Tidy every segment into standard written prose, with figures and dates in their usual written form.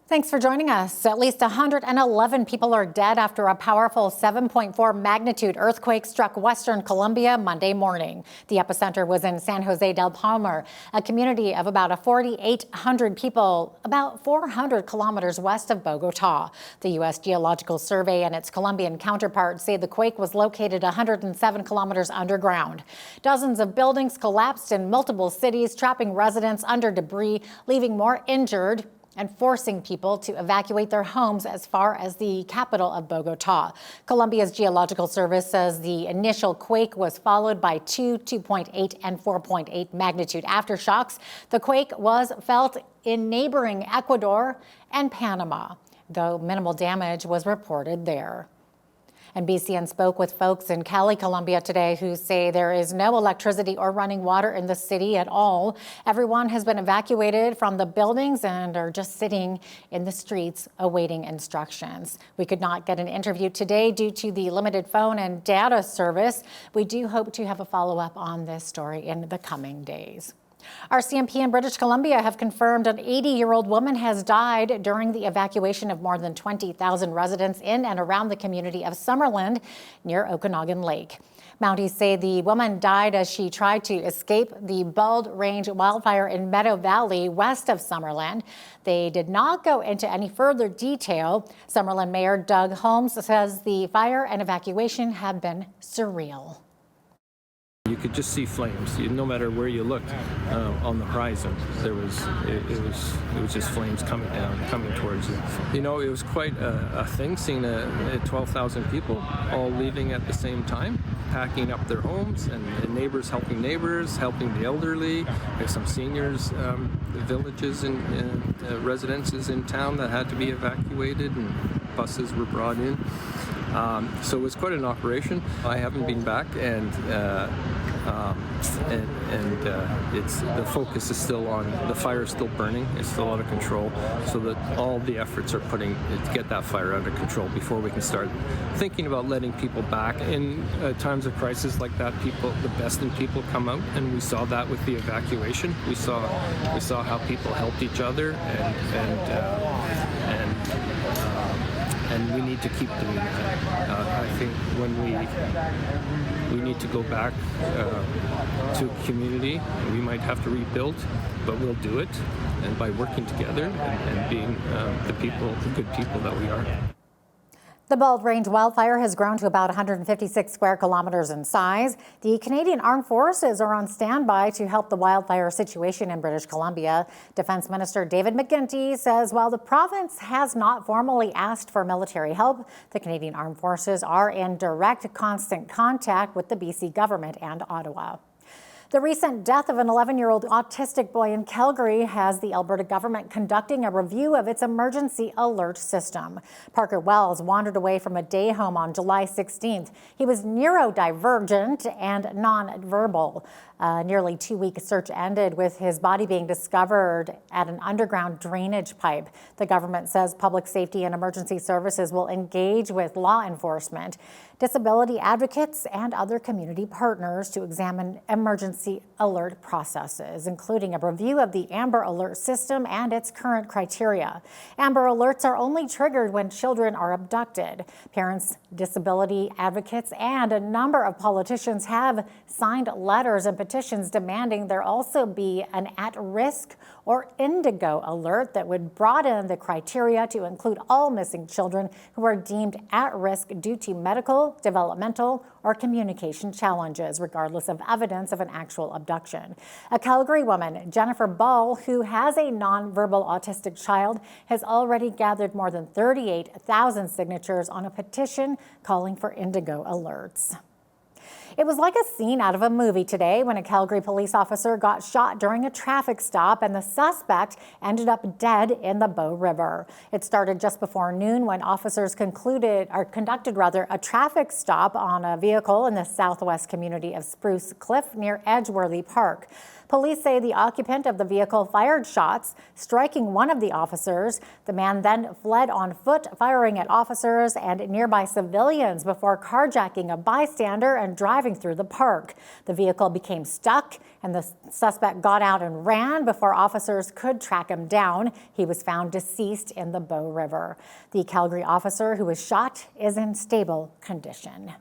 Thanks for joining us. At least 111 people are dead after a powerful 7.4 magnitude earthquake struck western Colombia Monday morning. The epicenter was in San Jose del Palmar, a community of about 4,800 people, about 400 kilometers west of Bogota. The U.S. Geological Survey and its Colombian counterpart say the quake was located 107 kilometers underground. Dozens of buildings collapsed in multiple cities, trapping residents under debris, leaving more injured and forcing people to evacuate their homes as far as the capital of Bogota. Colombia's Geological Service says the initial quake was followed by 2.8, and 4.8 magnitude aftershocks. The quake was felt in neighboring Ecuador and Panama, though minimal damage was reported there. And BCN spoke with folks in Cali, Colombia today who say there is no electricity or running water in the city at all. Everyone has been evacuated from the buildings and are just sitting in the streets awaiting instructions. We could not get an interview today due to the limited phone and data service. We do hope to have a follow-up on this story in the coming days. Our CMP in British Columbia have confirmed an 80-year-old woman has died during the evacuation of more than 20,000 residents in and around the community of Summerland near Okanagan Lake. Mounties say the woman died as she tried to escape the Bald Range wildfire in Meadow Valley west of Summerland. They did not go into any further detail. Summerland Mayor Doug Holmes says the fire and evacuation have been surreal. You could just see flames. No matter where you looked on the horizon, it was just flames coming down, coming towards you. You know, it was quite a thing seeing 12,000 people all leaving at the same time, packing up their homes, and neighbors helping the elderly. There's some seniors, villages and residences in town that had to be evacuated, and buses were brought in. So it was quite an operation. I haven't been back, and it's the focus is still on the fire is still burning. It's still out of control. So that all the efforts are putting to get that fire under control before we can start thinking about letting people back. In times of crisis like that, the best in people come out, and we saw that with the evacuation. We saw how people helped each other, and we need to keep doing that. I think when we need to go back to community, we might have to rebuild, but we'll do it, and by working together and being the good people that we are. The Bald Range wildfire has grown to about 156 square kilometers in size. The Canadian Armed Forces are on standby to help the wildfire situation in British Columbia. Defense Minister David McGuinty says while the province has not formally asked for military help, the Canadian Armed Forces are in direct, constant contact with the BC government and Ottawa. The recent death of an 11-year-old autistic boy in Calgary has the Alberta government conducting a review of its emergency alert system. Parker Wells wandered away from a day home on July 16th. He was neurodivergent and nonverbal. A nearly 2-week search ended with his body being discovered at an underground drainage pipe. The government says public safety and emergency services will engage with law enforcement, disability advocates, and other community partners to examine emergency alert processes, including a review of the Amber Alert system and its current criteria. Amber Alerts are only triggered when children are abducted. Parents, disability advocates, and a number of politicians have signed letters and petitions demanding there also be an at-risk or indigo alert that would broaden the criteria to include all missing children who are deemed at risk due to medical, developmental, or communication challenges, regardless of evidence of an actual abduction. A Calgary woman, Jennifer Ball, who has a nonverbal autistic child, has already gathered more than 38,000 signatures on a petition calling for indigo alerts. It was like a scene out of a movie today when a Calgary police officer got shot during a traffic stop and the suspect ended up dead in the Bow River. It started just before noon when officers conducted a traffic stop on a vehicle in the southwest community of Spruce Cliff near Edgeworthy Park. Police say the occupant of the vehicle fired shots, striking one of the officers. The man then fled on foot, firing at officers and nearby civilians before carjacking a bystander and driving through the park. The vehicle became stuck and the suspect got out and ran before officers could track him down. He was found deceased in the Bow River. The Calgary officer who was shot is in stable condition.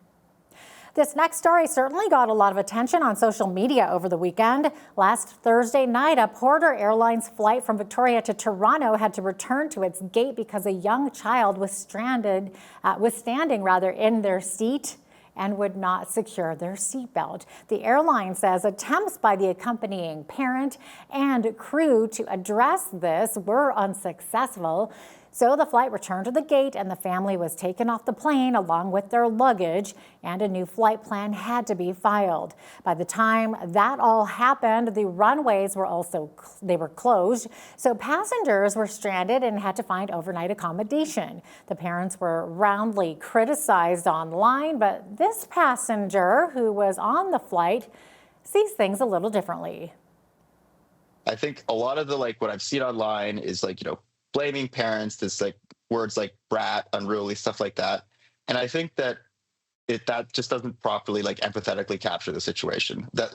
This next story certainly got a lot of attention on social media over the weekend. Last Thursday night, a Porter Airlines flight from Victoria to Toronto had to return to its gate because a young child was standing in their seat and would not secure their seatbelt. The airline says attempts by the accompanying parent and crew to address this were unsuccessful. So the flight returned to the gate and the family was taken off the plane along with their luggage, and a new flight plan had to be filed. By the time that all happened, the runways were closed, so passengers were stranded and had to find overnight accommodation. The parents were roundly criticized online, but this passenger who was on the flight sees things a little differently. I think a lot of the what I've seen online is blaming parents, this words like brat, unruly, stuff like that. And I think that that just doesn't properly empathetically capture the situation. That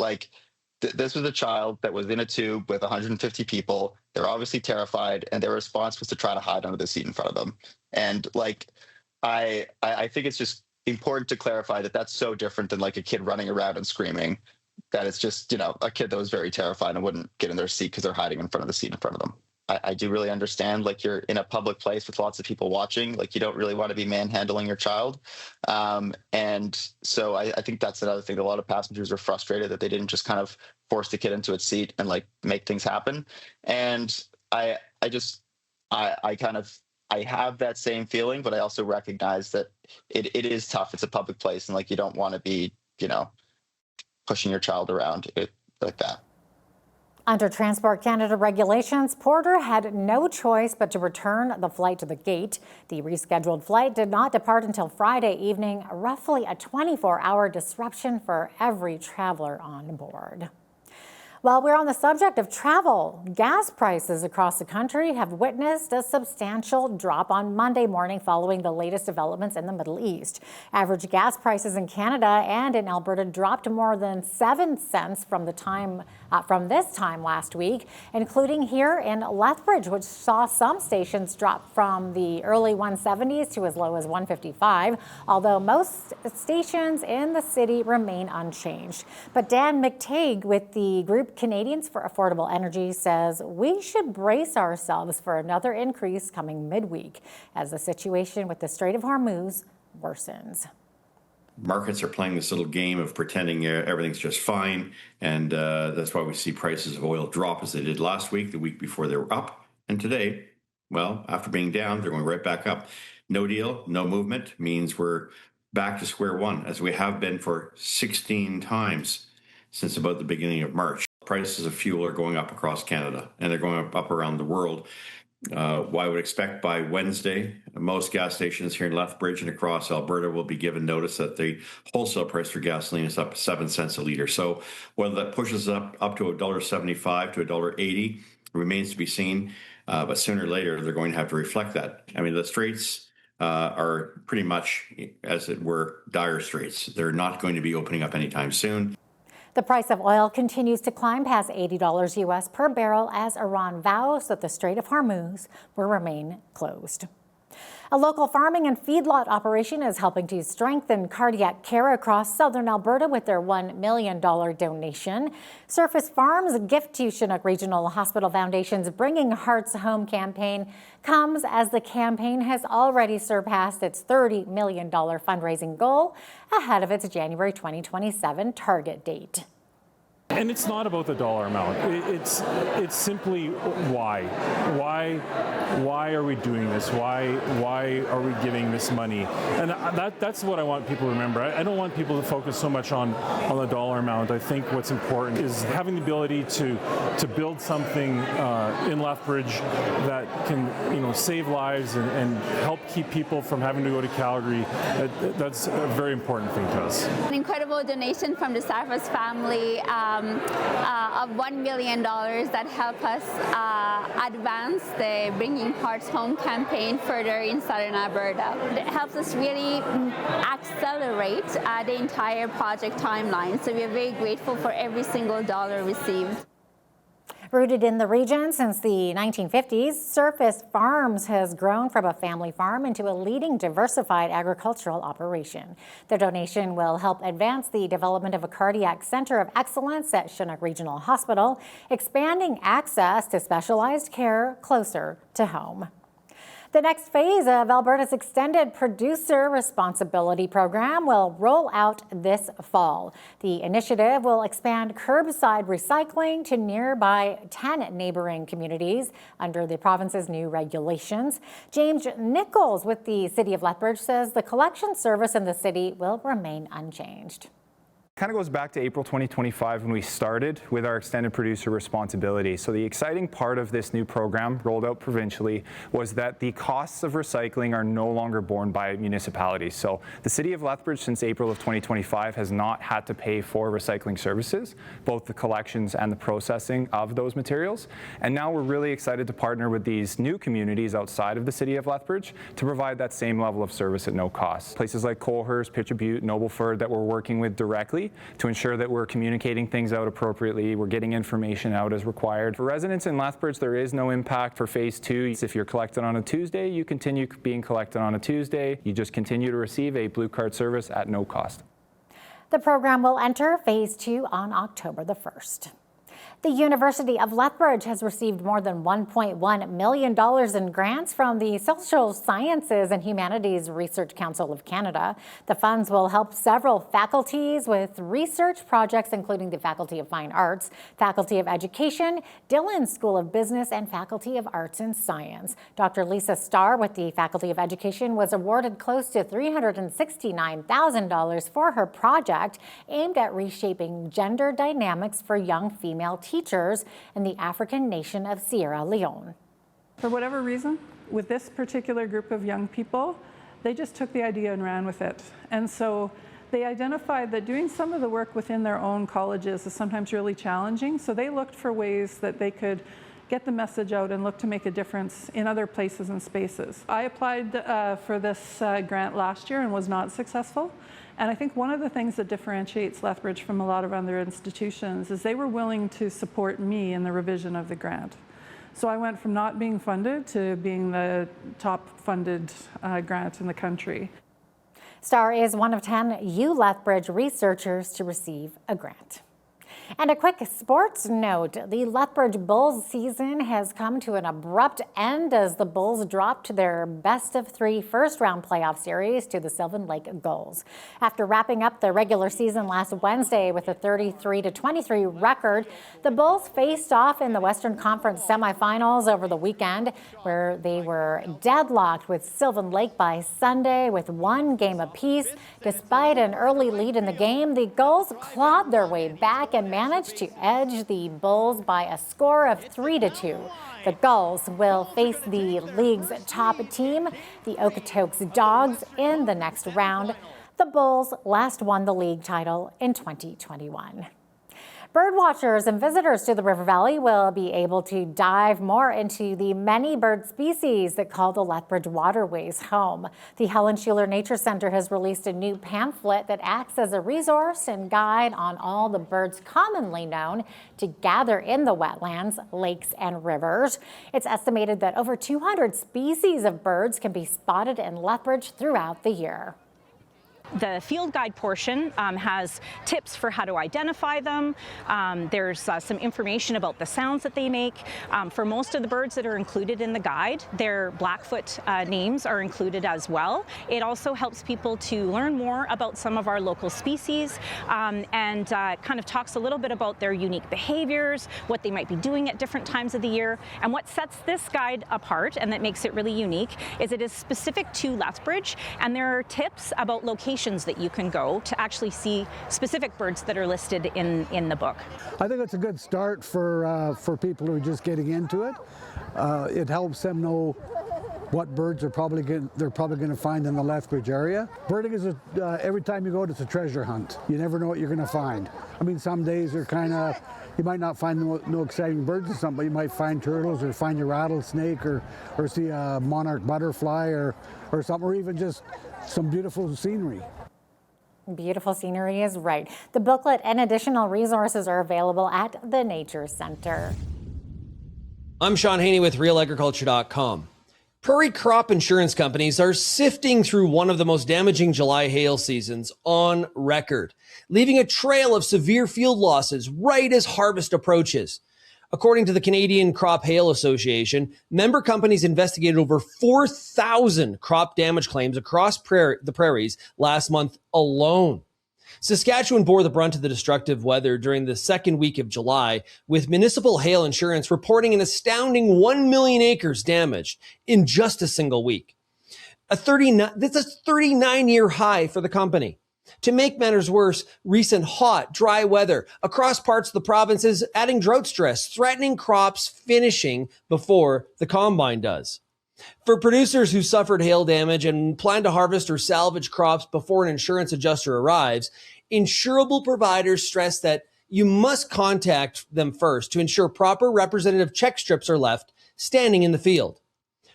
this was a child that was in a tube with 150 people. They're obviously terrified, and their response was to try to hide under the seat in front of them. And I think it's just important to clarify that that's so different than a kid running around and screaming. That it's just a kid that was very terrified and wouldn't get in their seat because they're hiding in front of the seat in front of them. I do really understand, you're in a public place with lots of people watching, you don't really want to be manhandling your child. And so I think that's another thing. A lot of passengers are frustrated that they didn't just kind of force the kid into its seat and make things happen. And I have that same feeling, but I also recognize that it is tough. It's a public place, and you don't want to be, pushing your child around like that. Under Transport Canada regulations, Porter had no choice but to return the flight to the gate. The rescheduled flight did not depart until Friday evening, roughly a 24-hour disruption for every traveler on board. While we're on the subject of travel, gas prices across the country have witnessed a substantial drop on Monday morning following the latest developments in the Middle East. Average gas prices in Canada and in Alberta dropped more than 7 cents from this time last week, including here in Lethbridge, which saw some stations drop from the early 170s to as low as 155, although most stations in the city remain unchanged. But Dan McTague with the group Canadians for Affordable Energy says we should brace ourselves for another increase coming midweek as the situation with the Strait of Hormuz worsens. Markets are playing this little game of pretending everything's just fine, and that's why we see prices of oil drop as they did last week, the week before they were up, and today, well, after being down, they're going right back up. No deal, no movement means we're back to square one, as we have been for 16 times since about the beginning of March. Prices of fuel are going up across Canada, and they're going up around the world. I would expect by Wednesday, most gas stations here in Lethbridge and across Alberta will be given notice that the wholesale price for gasoline is up 7 cents a litre. So whether that pushes up to $1.75 to $1.80 remains to be seen. But sooner or later, they're going to have to reflect that. I mean, the straits are pretty much, as it were, dire straits. They're not going to be opening up anytime soon. The price of oil continues to climb past $80 U.S. per barrel as Iran vows that the Strait of Hormuz will remain closed. A local farming and feedlot operation is helping to strengthen cardiac care across southern Alberta with their $1 million donation. Surface Farms' gift to Chinook Regional Hospital Foundation's Bringing Hearts Home campaign comes as the campaign has already surpassed its $30 million fundraising goal ahead of its January 2027 target date. And it's not about the dollar amount. It's simply why. Why are we doing this? Why are we giving this money? And that's what I want people to remember. I don't want people to focus so much on the dollar amount. I think what's important is having the ability to build something in Lethbridge that can save lives and help keep people from having to go to Calgary. That's a very important thing to us. An incredible donation from the Surface family. of $1 million that help us advance the Bringing Hearts Home campaign further in southern Alberta. It helps us really accelerate the entire project timeline. So we are very grateful for every single dollar received. Rooted in the region since the 1950s, Surface Farms has grown from a family farm into a leading diversified agricultural operation. The donation will help advance the development of a cardiac center of excellence at Chinook Regional Hospital, expanding access to specialized care closer to home. The next phase of Alberta's extended producer responsibility program will roll out this fall. The initiative will expand curbside recycling to nearby 10 neighboring communities under the province's new regulations. James Nichols with the City of Lethbridge says the collection service in the city will remain unchanged. Kind of goes back to April 2025 when we started with our extended producer responsibility. So the exciting part of this new program rolled out provincially was that the costs of recycling are no longer borne by municipalities. So the City of Lethbridge since April of 2025 has not had to pay for recycling services, both the collections and the processing of those materials. And now we're really excited to partner with these new communities outside of the City of Lethbridge to provide that same level of service at no cost. Places like Colehurst, Pitcher Butte, Nobleford that we're working with directly to ensure that we're communicating things out appropriately, we're getting information out as required. For residents in Lethbridge, there is no impact for phase 2. If you're collected on a Tuesday, you continue being collected on a Tuesday. You just continue to receive a blue card service at no cost. The program will enter phase 2 on October the 1st. The University of Lethbridge has received more than $1.1 million in grants from the Social Sciences and Humanities Research Council of Canada. The funds will help several faculties with research projects, including the Faculty of Fine Arts, Faculty of Education, Dillon School of Business, and Faculty of Arts and Science. Dr. Lisa Starr with the Faculty of Education was awarded close to $369,000 for her project aimed at reshaping gender dynamics for young female teachers in the African nation of Sierra Leone. For whatever reason, with this particular group of young people, they just took the idea and ran with it. And so they identified that doing some of the work within their own colleges is sometimes really challenging. So they looked for ways that they could get the message out and look to make a difference in other places and spaces. I applied for this grant last year and was not successful. And I think one of the things that differentiates Lethbridge from a lot of other institutions is they were willing to support me in the revision of the grant. So I went from not being funded to being the top funded grant in the country. Starr is one of 10 U Lethbridge researchers to receive a grant. And a quick sports note, the Lethbridge Bulls season has come to an abrupt end as the Bulls dropped their best-of-3 first-round playoff series to the Sylvan Lake Gulls. After wrapping up the regular season last Wednesday with a 33-23 record, the Bulls faced off in the Western Conference semifinals over the weekend, where they were deadlocked with Sylvan Lake by Sunday with 1 game apiece. Despite an early lead in the game, the Gulls clawed their way back and managed to edge the Bulls by a score of 3-2. The Gulls will face the league's top team, the Okotoks Dogs, in the next round. The Bulls last won the league title in 2021. Birdwatchers and visitors to the River Valley will be able to dive more into the many bird species that call the Lethbridge waterways home. The Helen Schuler Nature Center has released a new pamphlet that acts as a resource and guide on all the birds commonly known to gather in the wetlands, lakes, and rivers. It's estimated that over 200 species of birds can be spotted in Lethbridge throughout the year. The field guide portion has tips for how to identify them. There's some information about the sounds that they make. For most of the birds that are included in the guide, their Blackfoot names are included as well. It also helps people to learn more about some of our local species and kind of talks a little bit about their unique behaviors, what they might be doing at different times of the year. And what sets this guide apart and that makes it really unique is it is specific to Lethbridge, and there are tips about locations that you can go to actually see specific birds that are listed in the book. I think it's a good start for people who are just getting into it. It helps them know what birds they're probably going to find in the Lethbridge area. Birding is every time you go, it's a treasure hunt. You never know what you're going to find. I mean, some days are kind of, you might not find no exciting birds or something, but you might find turtles or find a rattlesnake or see a monarch butterfly or something, or even just some beautiful scenery. Beautiful scenery is right. The booklet and additional resources are available at the Nature Center. I'm Sean Haney with realagriculture.com. Prairie crop insurance companies are sifting through one of the most damaging July hail seasons on record, leaving a trail of severe field losses right as harvest approaches. According to the Canadian Crop Hail Association, member companies investigated over 4,000 crop damage claims across the prairies last month alone. Saskatchewan bore the brunt of the destructive weather during the second week of July, with municipal hail insurance reporting an astounding 1 million acres damaged in just a single week. That's a 39-year high for the company. To make matters worse, recent hot, dry weather across parts of the province is adding drought stress, threatening crops finishing before the combine does. For producers who suffered hail damage and plan to harvest or salvage crops before an insurance adjuster arrives, insurable providers stress that you must contact them first to ensure proper representative check strips are left standing in the field.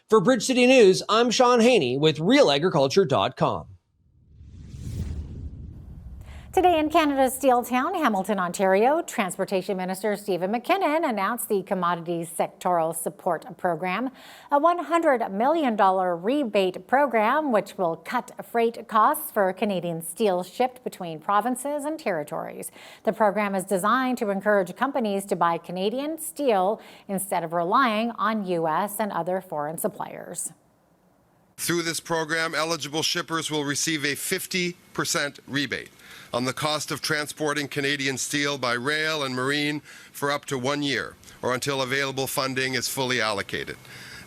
For Bridge City News, I'm Sean Haney with realagriculture.com. Today in Canada's steel town, Hamilton, Ontario, Transportation Minister Stephen McKinnon announced the Commodities Sectoral Support Program, a $100 million rebate program which will cut freight costs for Canadian steel shipped between provinces and territories. The program is designed to encourage companies to buy Canadian steel instead of relying on U.S. and other foreign suppliers. Through this program, eligible shippers will receive a 50% rebate on the cost of transporting Canadian steel by rail and marine for up to 1 year, or until available funding is fully allocated.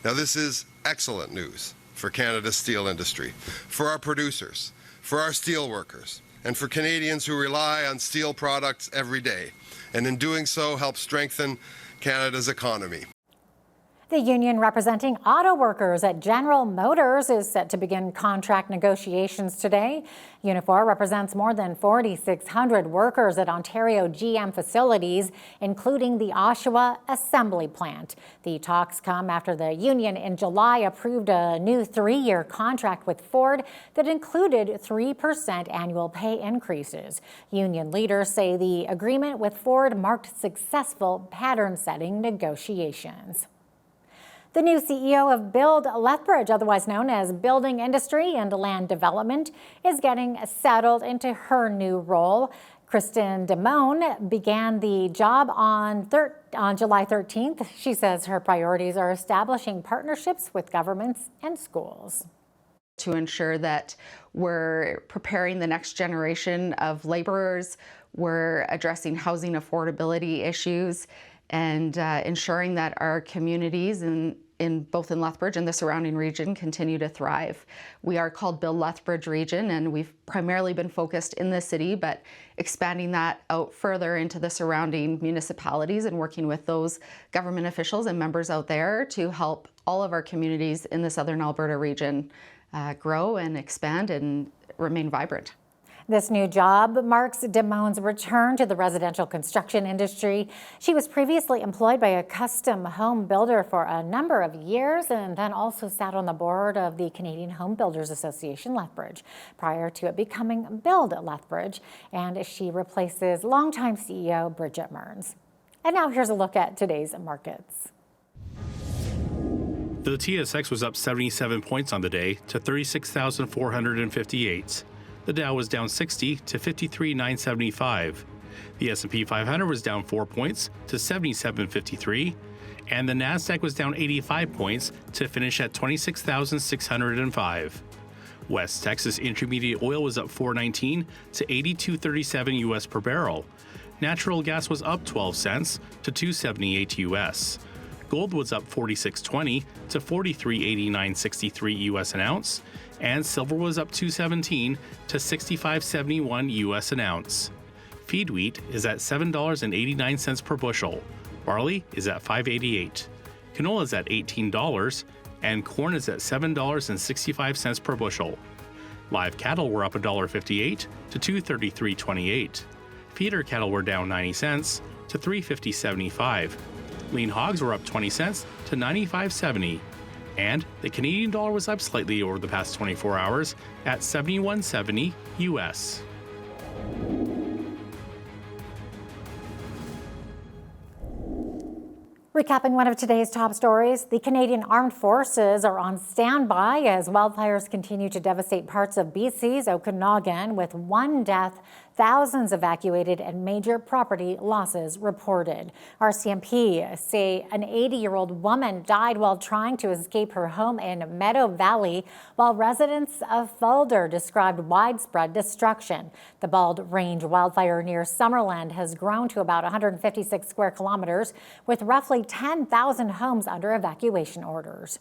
Now, this is excellent news for Canada's steel industry, for our producers, for our steel workers, and for Canadians who rely on steel products every day, and in doing so, help strengthen Canada's economy. The union representing auto workers at General Motors is set to begin contract negotiations today. Unifor represents more than 4,600 workers at Ontario GM facilities, including the Oshawa Assembly Plant. The talks come after the union in July approved a new 3-year contract with Ford that included 3% annual pay increases. Union leaders say the agreement with Ford marked successful pattern-setting negotiations. The new CEO of Build Lethbridge, otherwise known as Building Industry and Land Development, is getting settled into her new role. Kristen Damone began the job on July 13th. She says her priorities are establishing partnerships with governments and schools. To ensure that we're preparing the next generation of laborers, we're addressing housing affordability issues, and ensuring that our communities in both in Lethbridge and the surrounding region continue to thrive. We are called Build Lethbridge Region, and we've primarily been focused in the city, but expanding that out further into the surrounding municipalities and working with those government officials and members out there to help all of our communities in the southern Alberta region grow and expand and remain vibrant. This new job marks Damone's return to the residential construction industry. She was previously employed by a custom home builder for a number of years and then also sat on the board of the Canadian Home Builders Association Lethbridge prior to it becoming Build Lethbridge, and she replaces longtime CEO Bridget Mearns. And now here's a look at today's markets. The TSX was up 77 points on the day to 36,458. The Dow was down 60 to 53,975. The S&P 500 was down 4 points to 7753, and the Nasdaq was down 85 points to finish at 26,605. West Texas Intermediate Oil was up 4.19 to 82.37 US per barrel. Natural gas was up 12 cents to 2.78 US. Gold was up 46.20 to 43.8963 US an ounce, and silver was up 2.17 to 65.71 US an ounce. Feed wheat is at $7.89 per bushel. Barley is at $5.88. Canola is at $18. and corn is at $7.65 per bushel. Live cattle were up $1.58 to $2.3328. Feeder cattle were down 90 cents to $3.5075. Lean hogs were up 20 cents to $95.70. And the Canadian dollar was up slightly over the past 24 hours at $71.70 US. Recapping one of today's top stories, the Canadian Armed Forces are on standby as wildfires continue to devastate parts of BC's Okanagan, with one death, thousands evacuated, and major property losses reported. RCMP say an 80-year-old woman died while trying to escape her home in Meadow Valley, while residents of Fulder described widespread destruction. The Bald Range wildfire near Summerland has grown to about 156 square kilometers, with roughly 10,000 homes under evacuation orders.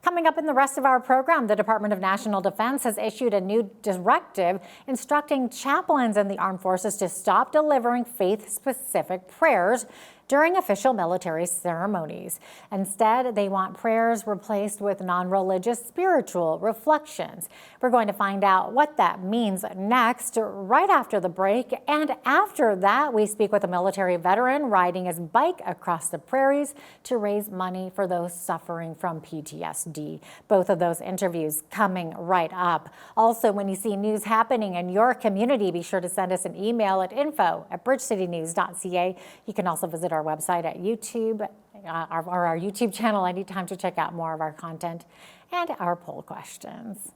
Coming up in the rest of our program, the Department of National Defense has issued a new directive instructing chaplains in the armed forces to stop delivering faith-specific prayers during official military ceremonies. Instead, they want prayers replaced with non-religious spiritual reflections. We're going to find out what that means next, right after the break. And after that, we speak with a military veteran riding his bike across the prairies to raise money for those suffering from PTSD. Both of those interviews coming right up. Also, when you see news happening in your community, be sure to send us an email at info@bridgecitynews.ca. You can also visit our website at YouTube, or our YouTube channel anytime to check out more of our content and our poll questions.